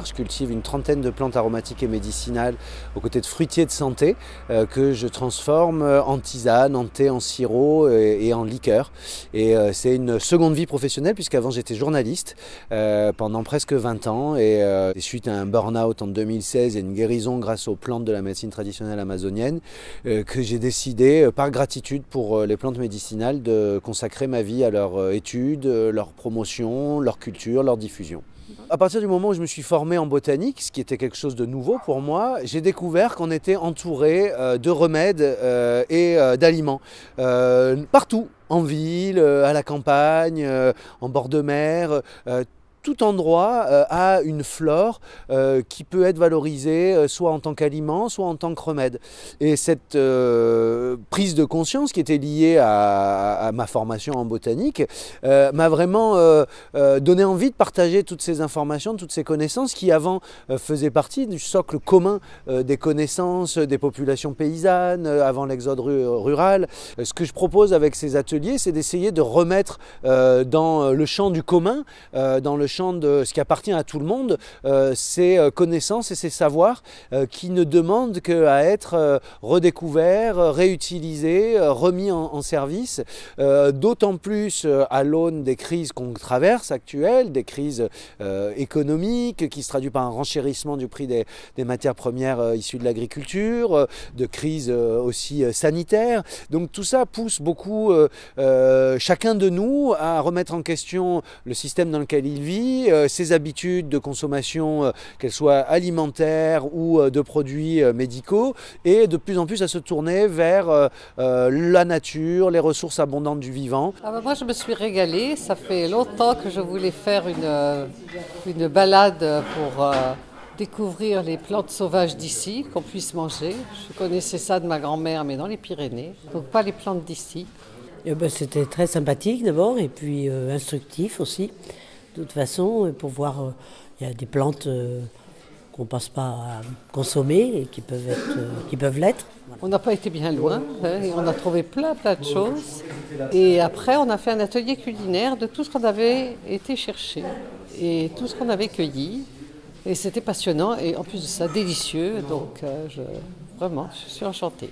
Je cultive une trentaine de plantes aromatiques et médicinales aux côtés de fruitiers de santé que je transforme en tisane, en thé, en sirop et en liqueur. Et c'est une seconde vie professionnelle puisqu'avant j'étais journaliste pendant presque 20 ans et suite à un burn-out en 2016 et une guérison grâce aux plantes de la médecine traditionnelle amazonienne que j'ai décidé par gratitude pour les plantes médicinales de consacrer ma vie à leur étude, leur promotion, leur culture, leur diffusion. À partir du moment où je me suis formé en botanique, ce qui était quelque chose de nouveau pour moi, j'ai découvert qu'on était entouré de remèdes et d'aliments partout, en ville, à la campagne, en bord de mer. Tout endroit a une flore qui peut être valorisée soit en tant qu'aliment, soit en tant que remède. Et cette prise de conscience qui était liée à ma formation en botanique m'a vraiment donné envie de partager toutes ces informations, toutes ces connaissances qui avant faisaient partie du socle commun des connaissances des populations paysannes avant l'exode rural. Ce que je propose avec ces ateliers, c'est d'essayer de remettre dans le champ du commun, dans le champ de ce qui appartient à tout le monde, ces connaissances et ces savoirs qui ne demandent qu'à être redécouverts, réutilisés, remis en service, d'autant plus à l'aune des crises qu'on traverse actuelles, des crises économiques qui se traduisent par un renchérissement du prix des matières premières issues de l'agriculture, de crises aussi sanitaires. Donc tout ça pousse beaucoup chacun de nous à remettre en question le système dans lequel il vit, ses habitudes de consommation, qu'elles soient alimentaires ou de produits médicaux, et de plus en plus à se tourner vers la nature, les ressources abondantes du vivant. Moi je me suis régalée, ça fait longtemps que je voulais faire une balade pour découvrir les plantes sauvages d'ici, qu'on puisse manger. Je connaissais ça de ma grand-mère, mais dans les Pyrénées, donc pas les plantes d'ici. C'était très sympathique d'abord et puis instructif aussi. De toute façon, pour voir, il y a des plantes qu'on ne passe pas à consommer et qui peuvent l'être. On n'a pas été bien loin, et on a trouvé plein de choses. Et après, on a fait un atelier culinaire de tout ce qu'on avait été chercher et tout ce qu'on avait cueilli. Et c'était passionnant et en plus de ça, délicieux. Donc vraiment, je suis enchantée.